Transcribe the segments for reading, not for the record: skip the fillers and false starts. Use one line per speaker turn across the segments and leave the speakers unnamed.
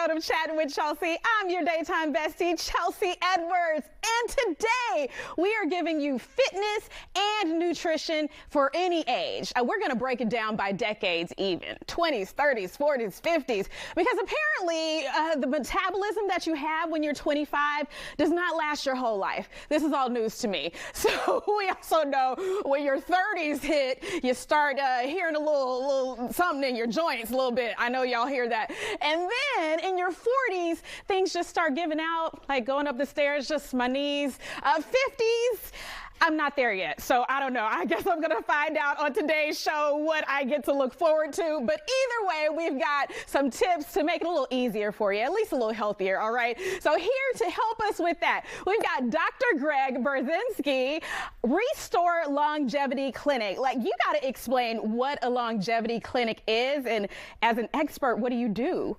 episode of Chattin with Chelsea. I'm your daytime bestie, Chelsea Edwards. And today we are giving you fitness and nutrition for any age. We're going to break it down by decades even, 20s, 30s, 40s, 50s, because apparently the metabolism that you have when you're 25 does not last your whole life. This is all news to me. So we also know when your 30s hit, you start hearing a little something in your joints a little bit. I know y'all hear that. And then in your 40s, things just start giving out, like going up the stairs, just my knees. 50s, I'm not there yet, so I don't know. I guess I'm going to find out on today's show what I get to look forward to. But either way, we've got some tips to make it a little easier for you, at least a little healthier, all right? So here to help us with that, we've got Dr. Greg Burzynski, Restore Longevity Clinic. Like, you got to explain what a longevity clinic is, and as an expert, what do you do?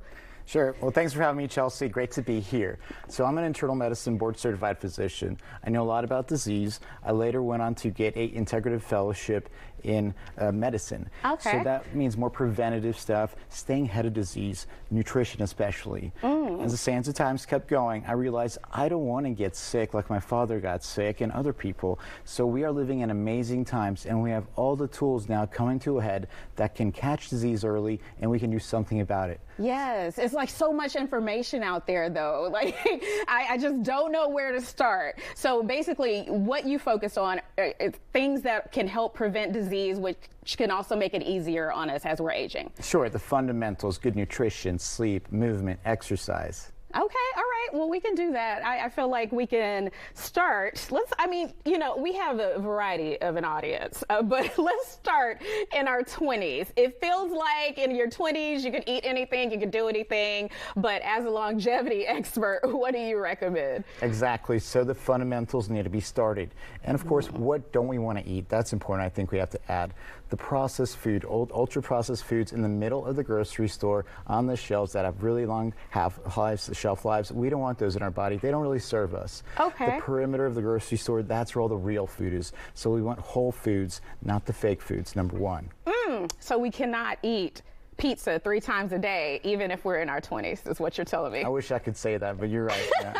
Sure. Well, thanks for having me, Chelsea. Great to be here. So I'm an internal medicine board-certified physician. I know a lot about disease. I later went on to get an integrative fellowship in medicine.
Okay.
So that means more preventative stuff, staying ahead of disease, nutrition especially. As the sands of times kept going, I realized I don't want to get sick like my father got sick and other people. So we are living in amazing times, and we have all the tools now coming to a head that can catch disease early, and we can do something about it.
Yes, it's like so much information out there, though. Like, I just don't know where to start. So basically, what you focus on is things that can help prevent disease, which can also make it easier on us as we're aging.
Sure, the fundamentals, good nutrition, sleep, movement, exercise.
Okay, all right. Well, we can do that. I feel like we can start. We have a variety of an audience, but let's start in our 20s. It feels like in your 20s, you can eat anything, you can do anything, but as a longevity expert, what do you recommend?
Exactly. So the fundamentals need to be started. And of course, what don't we want to eat? That's important. I think we have to add the processed food, ultra processed foods in the middle of the grocery store on the shelves that have really long shelf lives. We don't want those in our body. They don't really serve us.
Okay.
The perimeter of the grocery store, that's where all the real food is. So we want whole foods, not the fake foods, number one.
So we cannot eat pizza 3 times a day, even if we're in our 20s, is what you're telling me.
I wish I could say that, but you're right. Yeah.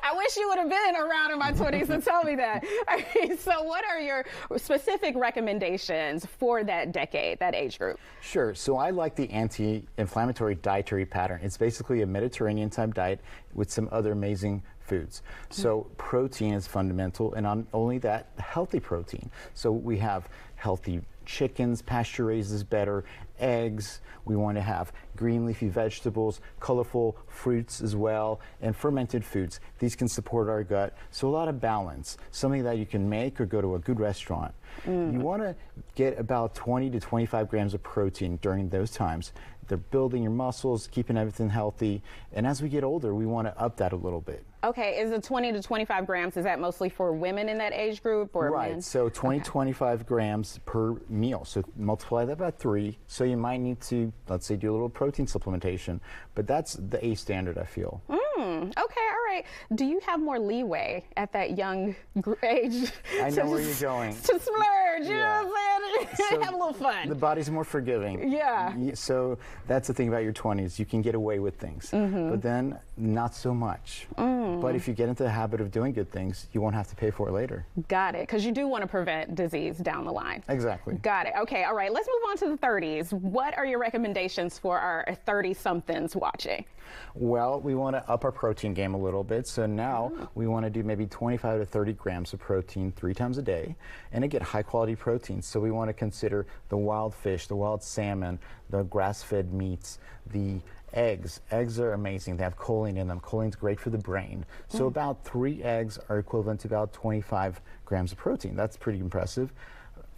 I wish you would have been around in my 20s to tell me that. Okay, so what are your specific recommendations for that decade, that age group?
Sure. So I like the anti-inflammatory dietary pattern. It's basically a Mediterranean type diet with some other amazing foods. So protein is fundamental, and not only that, healthy protein. So we have healthy chickens, pasture raised is better, eggs. We want to have green leafy vegetables, colorful fruits as well, and fermented foods. These can support our gut. So a lot of balance, something that you can make or go to a good restaurant. You want to get about 20 to 25 grams of protein during those times. They're building your muscles, keeping everything healthy. And as we get older, we want to up that a little bit.
Okay, is it 20 to 25 grams? Is that mostly for women in that age group or
right,
men?
So 20 to 25 grams per meal. So multiply that by 3. So you might need to, let's say, do a little protein supplementation. But that's the A standard, I feel.
Okay, all right. Do you have more leeway at that young age?
I know where you're going.
To splurge, you know what I'm saying?
So
have a little fun.
The body's more forgiving.
Yeah.
So that's the thing about your 20s. You can get away with things, but then not so much. But if you get into the habit of doing good things, you won't have to pay for it later.
Got it, because you do want to prevent disease down the line.
Exactly.
Got it. Okay, all right. Let's move on to the 30s. What are your recommendations for our 30-somethings watching?
Well, we want to up our protein game a little bit. So now we want to do maybe 25 to 30 grams of protein 3 times a day, and to get high-quality protein. So we want to consider the wild fish, the wild salmon, the grass-fed meats, the eggs. Eggs are amazing. They have choline in them. Choline's great for the brain. So about 3 eggs are equivalent to about 25 grams of protein. That's pretty impressive.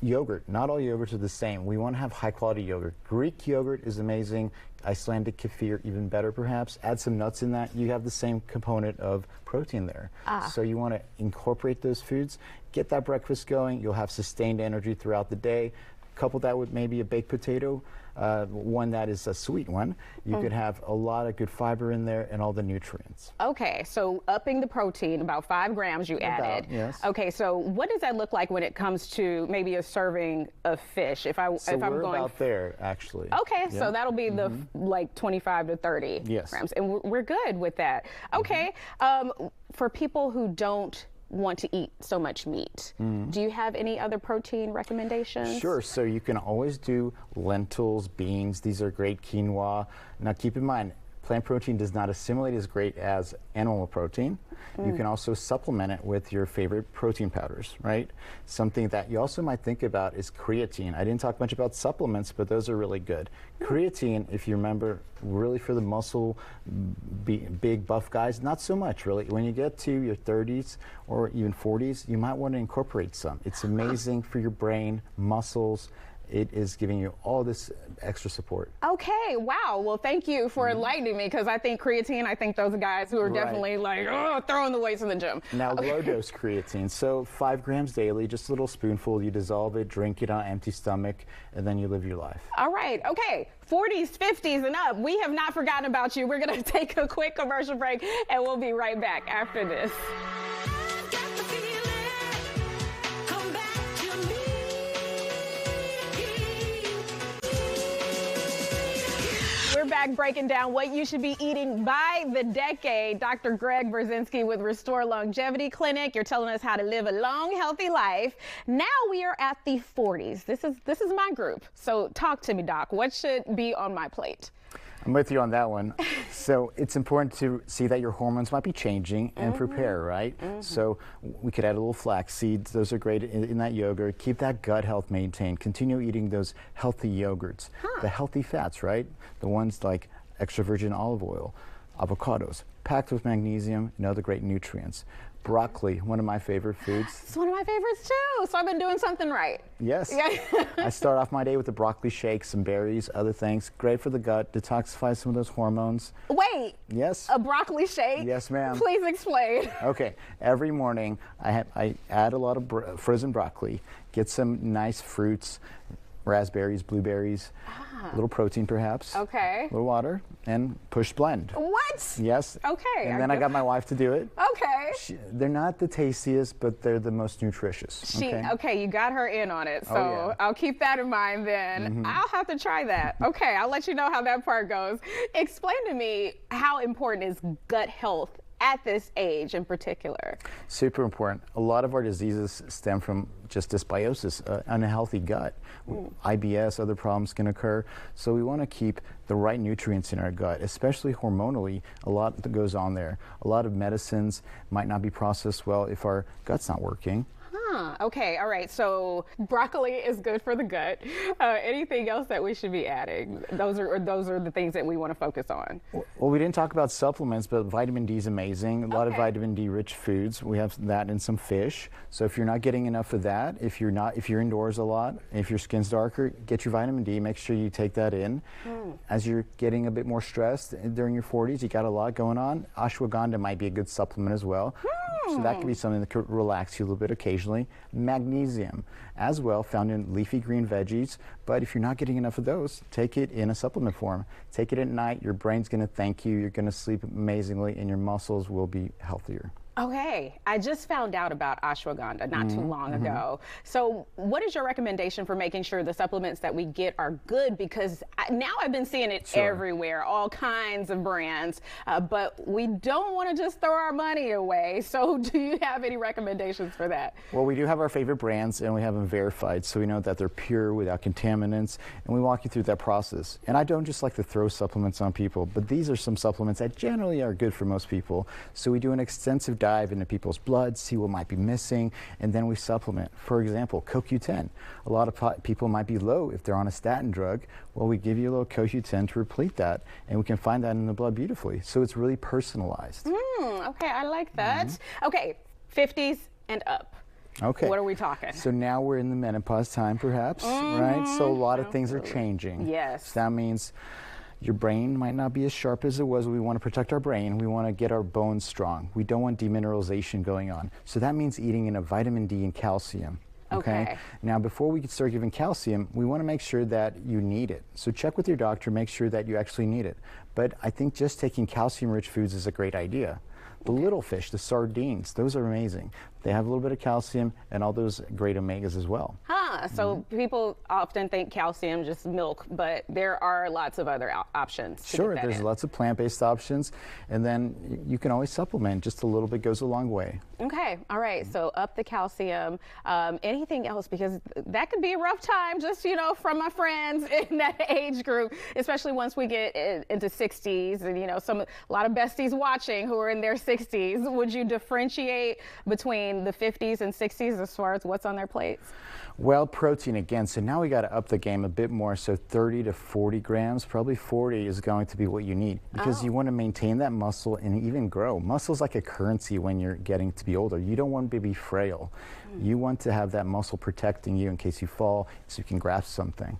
Yogurt. Not all yogurts are the same. We want to have high-quality yogurt. Greek yogurt is amazing. Icelandic kefir, even better perhaps. Add some nuts in that. You have the same component of protein there. So you want to incorporate those foods. Get that breakfast going. You'll have sustained energy throughout the day. couple that with maybe a baked potato, one that is a sweet one, you could have a lot of good fiber in there and all the nutrients.
Okay, so upping the protein, about 5 grams you added.
Yes.
Okay, so what does that look like when it comes to maybe a serving of fish? If I'm
We're
going
about there, actually.
Okay,
Yeah.
so that'll be the like 25 to 30
Yes.
grams, and we're good with that. Okay, for people who don't want to eat so much meat, do you have any other protein recommendations?
Sure. So you can always do lentils, beans. These are great. Quinoa. Now keep in mind, plant protein does not assimilate as great as animal protein. You can also supplement it with your favorite protein powders, right? Something that you also might think about is creatine. I didn't talk much about supplements, but those are really good. Creatine, if you remember, really for the muscle, big buff guys, not so much really. When you get to your 30s or even 40s, you might want to incorporate some. It's amazing for your brain, muscles. It is giving you all this extra support.
Okay, wow. Well, thank you for enlightening me, because I think creatine, I think those are guys who are definitely like, oh, throwing the weights in the gym.
Now, low dose creatine. So 5 grams daily, just a little spoonful. You dissolve it, drink it on an empty stomach, and then you live your life.
All right, okay. 40s, 50s, and up. We have not forgotten about you. We're going to take a quick commercial break, and we'll be right back after this. We're back breaking down what you should be eating by the decade. Dr. Greg Burzynski with Restore Longevity Clinic. You're telling us how to live a long, healthy life. Now we are at the 40s. This is my group. So talk to me, Doc. What should be on my plate?
I'm with you on that one. So it's important to see that your hormones might be changing and prepare, right? So we could add a little flax seeds. Those are great in that yogurt. Keep that gut health maintained. Continue eating those healthy yogurts. The healthy fats, right? The ones like extra virgin olive oil, avocados, packed with magnesium and other great nutrients. Broccoli, one of my favorite foods.
It's one of my favorites too, so I've been doing something right.
Yes. I start off my day with a broccoli shake, some berries, other things. Great for the gut, detoxify some of those hormones.
Wait.
Yes.
A broccoli shake?
Yes, ma'am.
Please explain.
Okay. Every morning, I add a lot of frozen broccoli, get some nice fruits, raspberries, blueberries, a little protein perhaps.
Okay.
A little water, and push blend.
What?
Yes.
Okay.
And then I got my wife to do it.
Okay.
They're not the tastiest, but they're the most nutritious.
Okay, you got her in on it. So
yeah.
I'll keep that in mind then. I'll have to try that. Okay, I'll let you know how that part goes. Explain to me, how important is gut health at this age in particular?
Super important. A lot of our diseases stem from just dysbiosis, unhealthy gut. IBS, other problems can occur. So we want to keep the right nutrients in our gut, especially hormonally. A lot that goes on there. A lot of medicines might not be processed well if our gut's not working.
Okay, all right. So broccoli is good for the gut. Anything else that we should be adding? Those are the things that we want to focus on.
Well, we didn't talk about supplements, but vitamin D is amazing. A lot of vitamin D rich foods. We have that in some fish. So if you're not getting enough of that, if you're indoors a lot, if your skin's darker, get your vitamin D. Make sure you take that in. As you're getting a bit more stressed during your 40s, you got a lot going on. Ashwagandha might be a good supplement as well. So that could be something that could relax you a little bit occasionally. Magnesium as well, found in leafy green veggies. But if you're not getting enough of those, take it in a supplement form. Take it at night. Your brain's going to thank you. You're going to sleep amazingly, and your muscles will be healthier.
Okay, I just found out about ashwagandha not too long ago. So what is your recommendation for making sure the supplements that we get are good? Because now I've been seeing it everywhere, all kinds of brands, but we don't want to just throw our money away. So do you have any recommendations for that?
Well, we do have our favorite brands, and we have them verified, so we know that they're pure, without contaminants, and we walk you through that process. And I don't just like to throw supplements on people, but these are some supplements that generally are good for most people. So we do an extensive dive into people's blood, see what might be missing, and then we supplement. For example, CoQ10. A lot of people might be low if they're on a statin drug. Well, we give you a little CoQ10 to replete that, and we can find that in the blood beautifully. So it's really personalized.
Okay, I like that. Okay, 50s and up.
Okay.
What are we talking?
So now we're in the menopause time, perhaps, right? So a lot of things are changing.
Yes.
So that means your brain might not be as sharp as it was. We want to protect our brain. We want to get our bones strong. We don't want demineralization going on. So that means eating in a vitamin D and calcium.
Okay.
Now, before we can start giving calcium, we want to make sure that you need it. So check with your doctor, make sure that you actually need it. But I think just taking calcium-rich foods is a great idea. The little fish, the sardines, those are amazing. They have a little bit of calcium and all those great omegas as well.
So people often think calcium, just milk, but there are lots of other options.
Sure, there's lots of plant-based options, and then you can always supplement. Just a little bit goes a long way.
Okay, all right, so up the calcium. Anything else? Because that could be a rough time, just, you know, from my friends in that age group, especially once we get into 60s and, you know, a lot of besties watching who are in their 60s. Would you differentiate between the 50s and 60s as far as what's on their plates?
Well, protein again, so now we got to up the game a bit more, so 30 to 40 grams, probably 40 is going to be what you need, because you want to maintain that muscle and even grow. Muscle's like a currency when you're getting to be older. You don't want to be frail. You want to have that muscle protecting you in case you fall, so you can grasp something.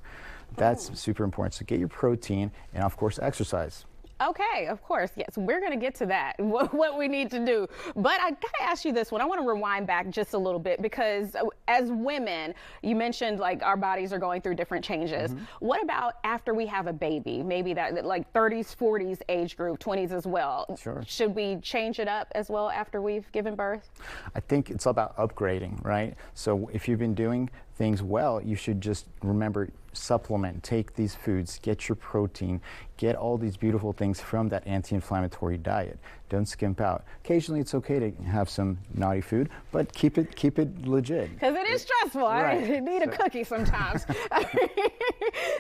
That's super important. So get your protein and, of course, exercise.
Okay, of course. Yes, we're going to get to that, what we need to do. But I got to ask you this one. I want to rewind back just a little bit, because as women, you mentioned like our bodies are going through different changes. What about after we have a baby? Maybe that like 30s, 40s age group, 20s as well.
Sure.
Should we change it up as well after we've given birth?
I think it's all about upgrading, right? So if you've been doing things well, you should just remember, supplement, take these foods, get your protein, get all these beautiful things from that anti-inflammatory diet. Don't skimp out. Occasionally it's okay to have some naughty food, but keep it legit.
Because it is stressful.
Right.
I need a cookie sometimes.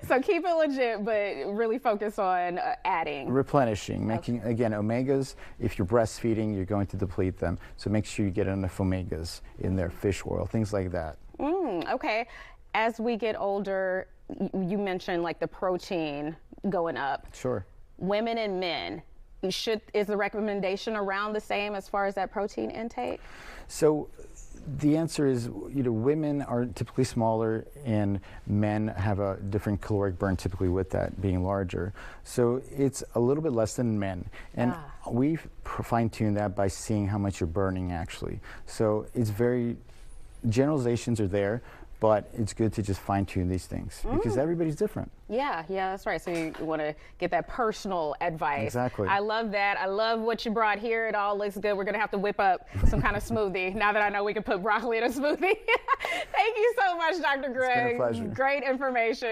So keep it legit, but really focus on adding.
Replenishing, making, again, omegas, if you're breastfeeding, you're going to deplete them. So make sure you get enough omegas in there, fish oil, things like that.
Okay. As we get older, you mentioned like the protein going up.
Sure.
Women and men, is the recommendation around the same as far as that protein intake?
So the answer is, you know, women are typically smaller and men have a different caloric burn typically with that being larger. So it's a little bit less than men. And we've fine-tuned that by seeing how much you're burning actually. So it's generalizations are there, but it's good to just fine-tune these things because everybody's different.
Yeah, that's right. So you want to get that personal advice.
Exactly.
I love that. I love what you brought here. It all looks good. We're going to have to whip up some kind of smoothie now that I know we can put broccoli in a smoothie. Thank you so much, Dr. Greg.
It's been a pleasure.
Great information.